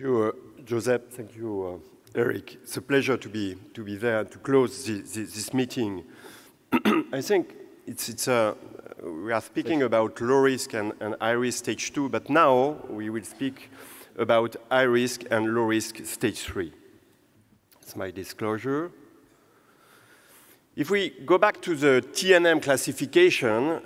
you, Joseph. Thank you, Eric. It's a pleasure to be there and to close this meeting. I think we are speaking about low risk and high risk stage 2, but now we will speak about high risk and low risk stage 3. That's my disclosure. If we go back to the TNM classification,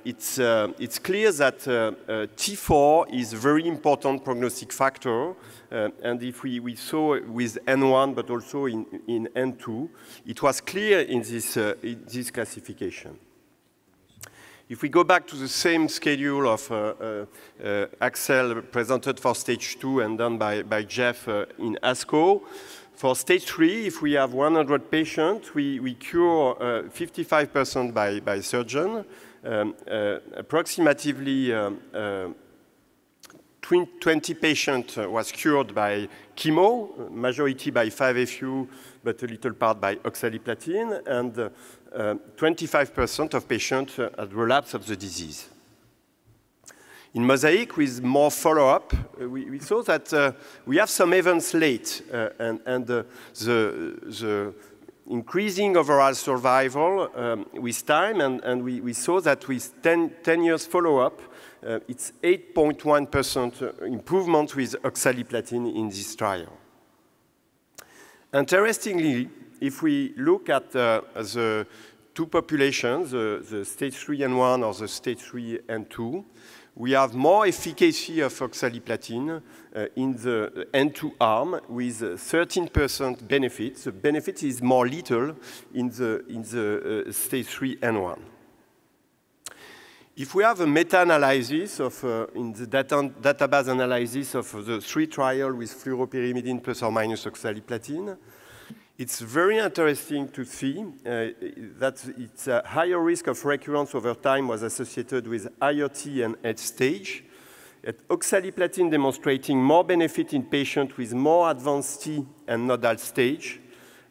it's clear that T4 is a very important prognostic factor. And if we saw with N1, but also in N2, it was clear in this classification. If we go back to the same schedule of Axel presented for stage 2 and done by Jeff in ASCO, for stage 3, if we have 100 patients, we cure 55% by surgeon, approximately 20 patients was cured by chemo, majority by 5-FU, but a little part by oxaliplatin, and 25% of patients had relapse of the disease. In Mosaic, with more follow-up, we saw that we have some events late, and the increasing overall survival with time, and we saw that with 10 years follow-up, it's 8.1% improvement with oxaliplatin in this trial. Interestingly, if we look at the two populations, the stage 3 N1 or the stage 3 N2, we have more efficacy of oxaliplatin in the N2 arm with 13% benefit. The benefit is more little in the stage 3 N1. If we have a meta-analysis of in the database analysis of the 3 trials with fluoropyrimidine plus or minus oxaliplatin, it's very interesting to see that it's a higher risk of recurrence over time was associated with higher T and H stage. Oxaliplatin demonstrating more benefit in patients with more advanced T and nodal stage.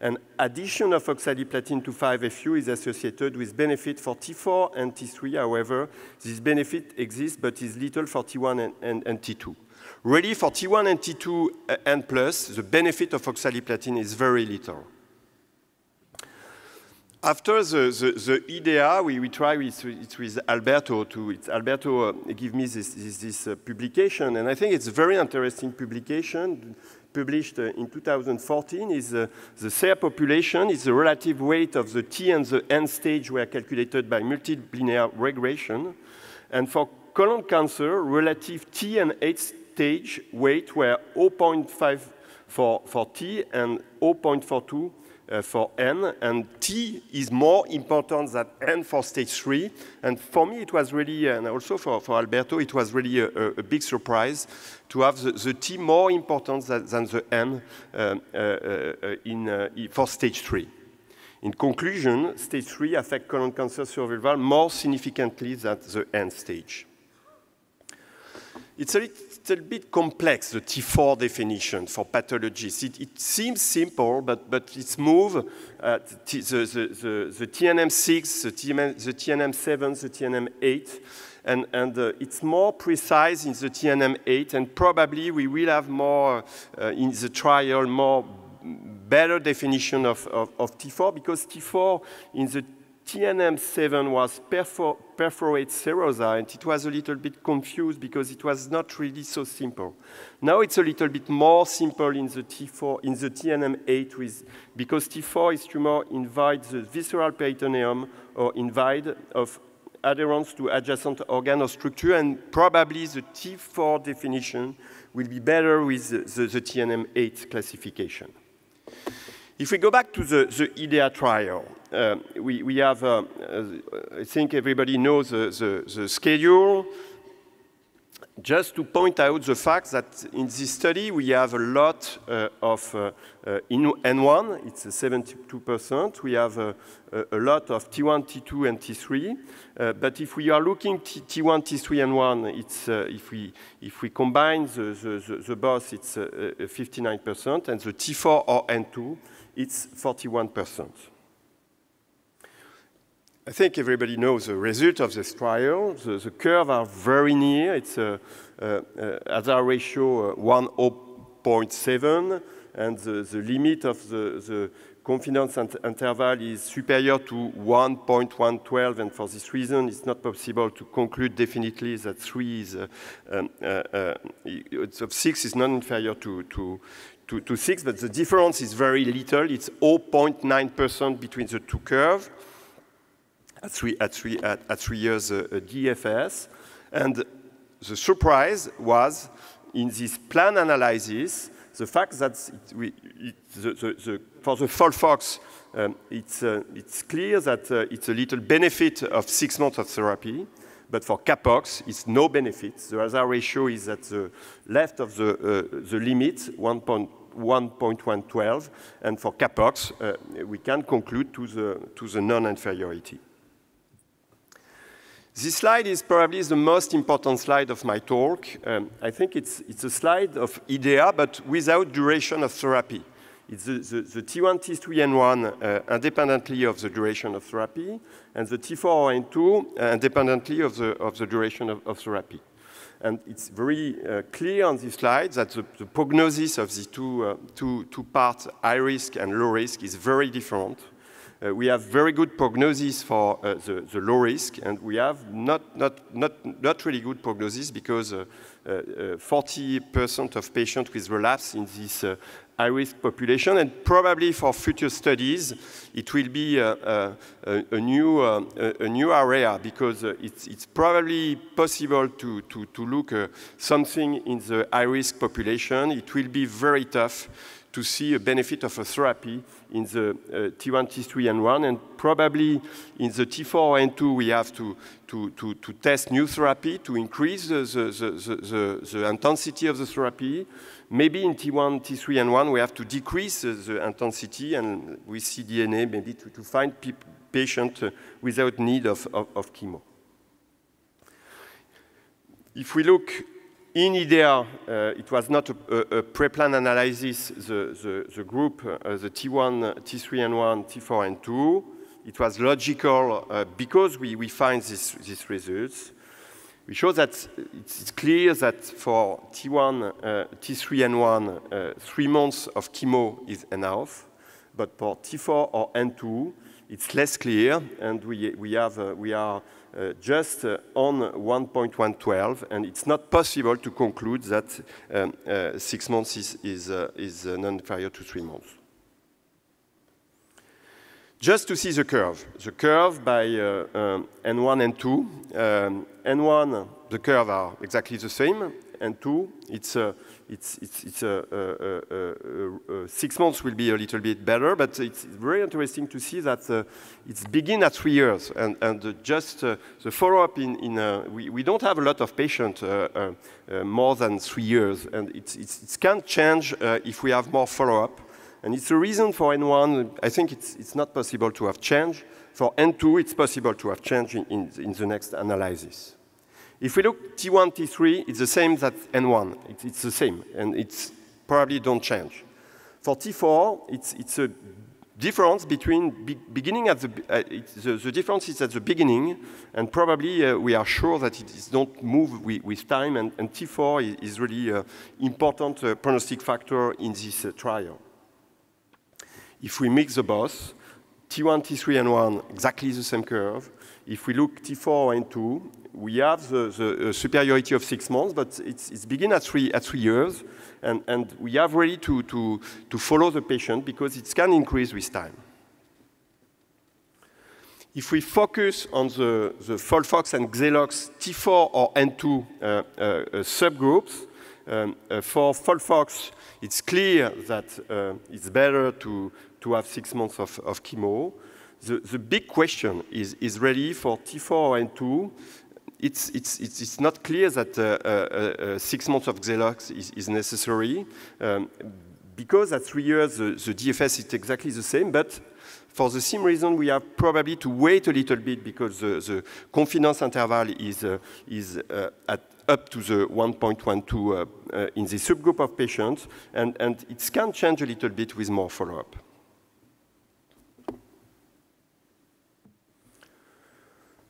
And addition of oxaliplatin to 5-FU is associated with benefit for T4 and T3. However, this benefit exists, but is little for T1 and T2. Really, for T1 and T2 and plus, the benefit of oxaliplatin is very little. After the IDEA, we try with Alberto Alberto give me this publication, and I think it's a very interesting publication, published in 2014, is the SER population, is the relative weight of the T and the N stage were calculated by multilinear regression. And for colon cancer, relative T and H stage weight were 0.5 for T and 0.42 for N, and T is more important than N for stage 3. And for me, it was really, and also for Alberto, it was really a big surprise to have the T more important than the N for stage 3. In conclusion, stage 3 affects colon cancer survival more significantly than the N stage. It's a little bit complex, the T4 definition for pathologists. It seems simple, but it's moved. The TNM6, the TNM7, the TNM8, and it's more precise in the TNM8, and probably we will have more in the trial, more better definition of T4, because T4 in the TNM7 was perforate serosa, and it was a little bit confused because it was not really so simple. Now it's a little bit more simple in the T4, in the TNM8, because T4 is tumor invade the visceral peritoneum or invade of adherence to adjacent organ or structure, and probably the T4 definition will be better with the TNM8 classification. If we go back to the IDEA trial, we have, I think everybody knows the schedule. Just to point out the fact that in this study, we have a lot of, in N1, it's 72%. We have a lot of T1, T2, and T3. But if we are looking T1, T3, and 1, it's, if we combine the both, it's 59%, and the T4 or N2, it's 41%. I think everybody knows the result of this trial. The curves are very near. It's hazard ratio 1.7, and the limit of the confidence interval is superior to 1.112, and for this reason, it's not possible to conclude definitely that 3 is, of 6 is non-inferior to 6, but the difference is very little. It's 0.9% between the two curves at 3 years DFS. And the surprise was, in this plan analysis, the fact that for the FOLFOX, it's clear that it's a little benefit of 6 months of therapy, but for CAPOX, it's no benefit. The hazard ratio is at the left of the limit, 1.112, and for CAPOX, we can conclude to the non-inferiority. This slide is probably the most important slide of my talk. I think it's a slide of IDEA, but without duration of therapy. It's the T1, T3, N1 independently of the duration of therapy, and the T4 or N2 independently of the duration of therapy. And it's very clear on this slide that the prognosis of the two parts, high risk and low risk, is very different. We have very good prognosis for the low risk, and we have not really good prognosis because 40% of patients with relapse in this high-risk population, and probably for future studies, it will be a new area because it's probably possible to look something in the high-risk population. It will be very tough to see a benefit of a therapy in the T1, T3, N1, and probably in the T4 or N2, we have to test new therapy to increase the intensity of the therapy. Maybe in T1, T3, N1, we have to decrease the intensity, and with cDNA, maybe to find patients without need of chemo. If we look in IDEA, it was not a pre-plan analysis, the group, the T1, T3, N1, T4, N2. It was logical because we find these results. We show that it's clear that for T1, T3, N1, 3 months of chemo is enough, but for T4 or N2, it's less clear, and we are just on 1.112, and it's not possible to conclude that 6 months is non-inferior to 3 months. Just to see the curve by N1 and 2. N1, the curve are exactly the same. N2, 6 months will be a little bit better, but it's very interesting to see that it's begin at 3 years, and just the follow-up we don't have a lot of patients more than 3 years, and it can change if we have more follow-up. And it's a reason for N1, I think it's not possible to have change. For N2, it's possible to have change in the next analysis. If we look T1, T3, it's the same as N1. It's the same, and it's probably don't change. For T4, it's a difference between beginning at the difference is at the beginning, and probably we are sure that it don't move with time, and T4 is really an important prognostic factor in this trial. If we mix the both, T1, T3, and N1, exactly the same curve. If we look T4 and N2, we have the superiority of 6 months, but it's begin at 3 years, and we have really to follow the patient because it can increase with time. If we focus on the FOLFOX and XELOX T4 or N2 subgroups, for FOLFOX, it's clear that it's better to have 6 months of chemo. The big question is really for T4 or N2. It's not clear that 6 months of XELOX is necessary because at 3 years the DFS is exactly the same, but for the same reason we have probably to wait a little bit because the confidence interval is up to the 1.12 in the subgroup of patients, and it can change a little bit with more follow-up.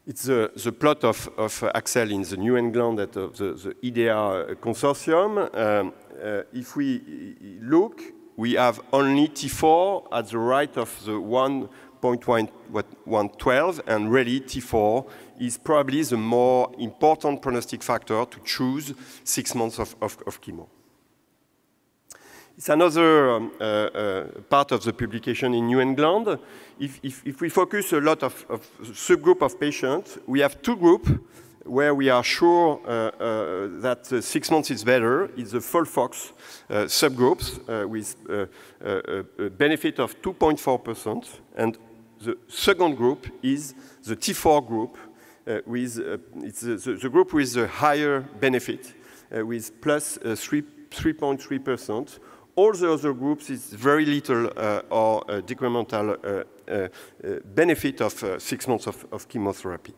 It's the plot of Axel in the New England of the IDEA consortium. if we look, we have only T4 at the right of the 1.112, and really T4 is probably the more important prognostic factor to choose 6 months of chemo. It's another part of the publication in New England. If we focus a lot of subgroup of patients, we have two groups where we are sure that 6 months is better. It's the FOLFOX subgroups with a benefit of 2.4%, and the second group is the T4 group, it's the group with the higher benefit, with plus 3.3%. All the other groups is very little or decremental benefit of 6 months of chemotherapy.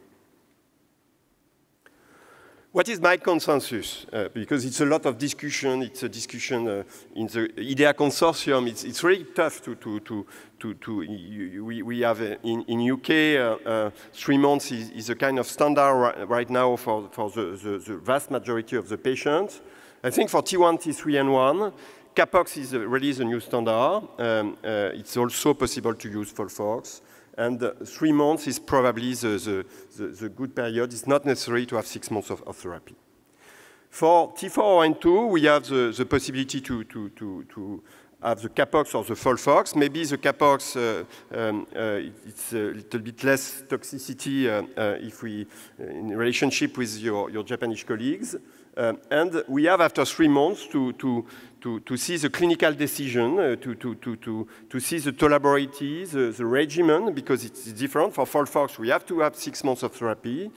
What is my consensus? Because it's a lot of discussion. It's a discussion in the IDEA consortium. It's really tough we have in UK 3 months is a kind of standard right now for the vast majority of the patients. I think for T1, T3, and 1, CAPOX is really the new standard. It's also possible to use FOLFOX. And 3 months is probably the good period. It's not necessary to have 6 months of therapy. For T4 and 2, we have the possibility to have the CAPOX or the FOLFOX. Maybe the CAPOX, it's a little bit less toxicity if we, in relationship with your Japanese colleagues. And we have, after 3 months, to see the clinical decision, to see the tolerability, the regimen, because it's different. For FOLFOX, we have to have 6 months of therapy.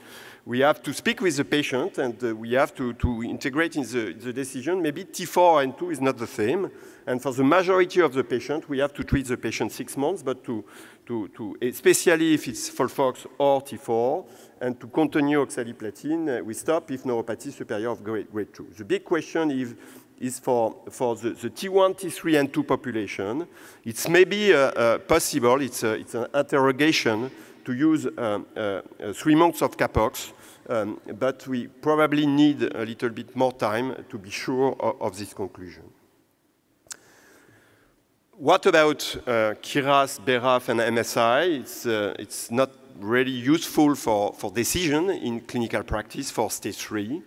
We have to speak with the patient, and we have to integrate in the decision. Maybe T4 and 2 is not the same. And for the majority of the patient, we have to treat the patient 6 months, but especially if it's FOLFOX or T4, and to continue oxaliplatin, we stop if neuropathy superior of grade 2. The big question is for the T1, T3, and 2 population. It's maybe possible, it's an interrogation to use 3 months of CAPOX, but we probably need a little bit more time to be sure of this conclusion. What about KRAS, BRAF, and MSI? It's not really useful for decision in clinical practice for stage 3.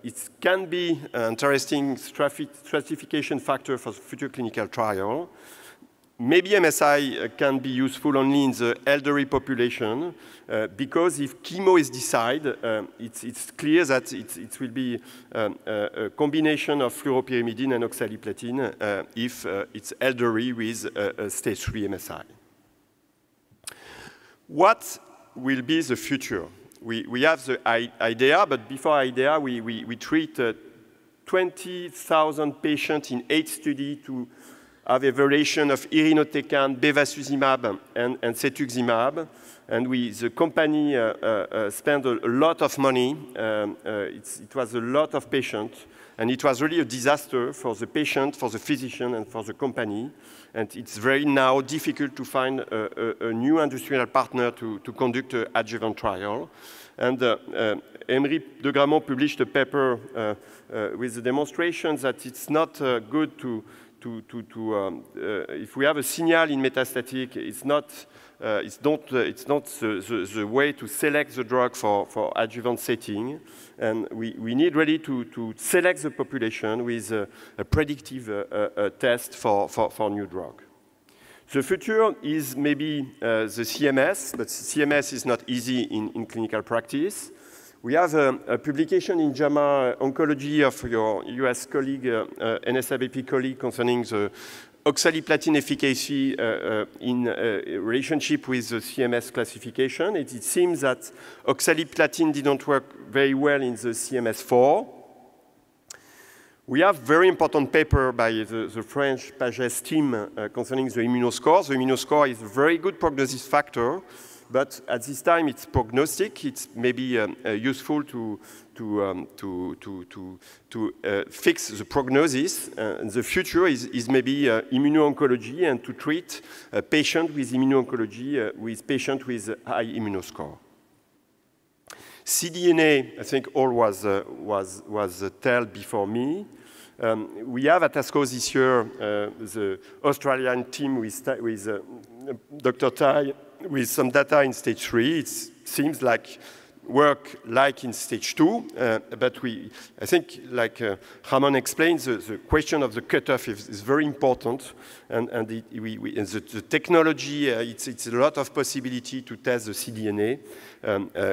It can be an interesting stratification factor for the future clinical trial. Maybe MSI can be useful only in the elderly population because if chemo is decided, it's clear that it will be a combination of fluoropyrimidine and oxaliplatin if it's elderly with stage 3 MSI. What will be the future? We have the IDEA, but before IDEA, we treat 20,000 patients in 8 studies to have evaluation of irinotecan, bevacizumab, and cetuximab. And the company spent a lot of money. It was a lot of patients. And it was really a disaster for the patient, for the physician, and for the company. And it's very now difficult to find a new industrial partner to conduct an adjuvant trial. And Emery de Grammont published a paper with the demonstration that it's not good if we have a signal in metastatic, it's not the way to select the drug for adjuvant setting. And we need really to select the population with a predictive test for new drug. The future is maybe the CMS, but CMS is not easy in clinical practice. We have a publication in JAMA Oncology of your US colleague, NSABP colleague, concerning the oxaliplatin efficacy in relationship with the CMS classification. It seems that oxaliplatin didn't work very well in the CMS4. We have very important paper by the French Pages team concerning the immunoscore. The immunoscore is a very good prognosis factor. But at this time, it's prognostic. It's maybe useful to fix the prognosis. And the future is maybe immuno-oncology and to treat a patient with immuno-oncology with patient with high immunoscore. cDNA, I think all was told before me. We have at ASCO this year the Australian team with Dr. Tai with some data in stage 3. It seems like work like in stage 2, but I think, like Ramon explains, the question of the cutoff is very important, and the technology, it's a lot of possibility to test the cDNA.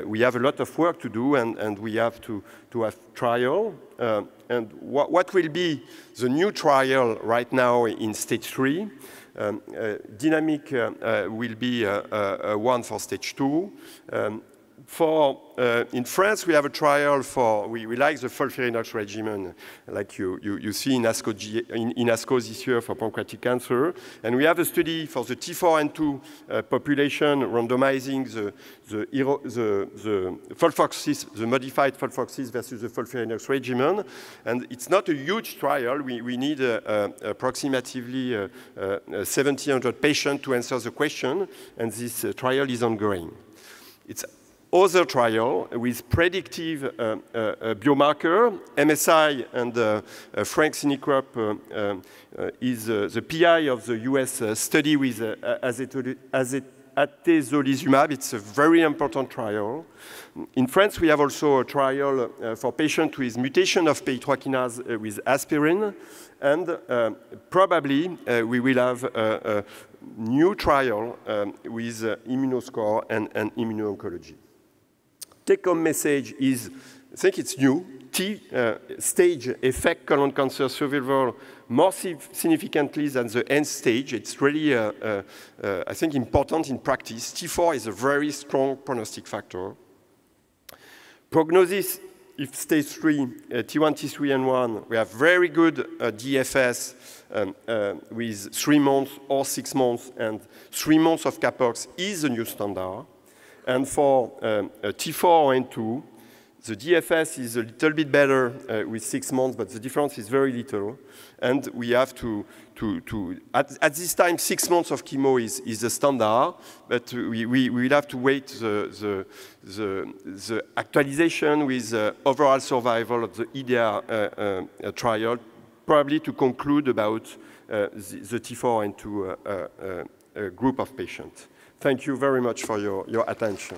We have a lot of work to do, and we have to have trial. And what will be the new trial right now in stage 3? Dynamic will be one for stage 2. In France, we have a trial for, we like the FOLFIRINOX regimen, like you see in ASCO this year for pancreatic cancer. And we have a study for the T4N2 population randomizing the FOLFOXIS, the modified FOLFOXIS versus the FOLFIRINOX regimen. And it's not a huge trial. We need approximately 1,700 patients to answer the question, and this trial is ongoing. It's other trial with predictive biomarker. MSI and Frank Sinikrop is the PI of the US study with atezolizumab. It's a very important trial. In France, we have also a trial for patients with mutation of PI3 kinase with aspirin. And probably we will have a new trial with immunoscore and immuno-oncology. Take-home message is, I think it's new, T-stage effect colon cancer survival more significantly than the end stage. It's really, I think, important in practice. T4 is a very strong prognostic factor. Prognosis, if stage 3, T1, T3, and 1, we have very good DFS with 3 months or 6 months, and 3 months of CAPOX is the new standard. And for T4 and 2, the DFS is a little bit better with 6 months, but the difference is very little. And we have at this time, 6 months of chemo is the standard, but we will have to wait the actualization with overall survival of the IDEA trial, probably to conclude about the T4 and 2 group of patients. Thank you very much for your attention.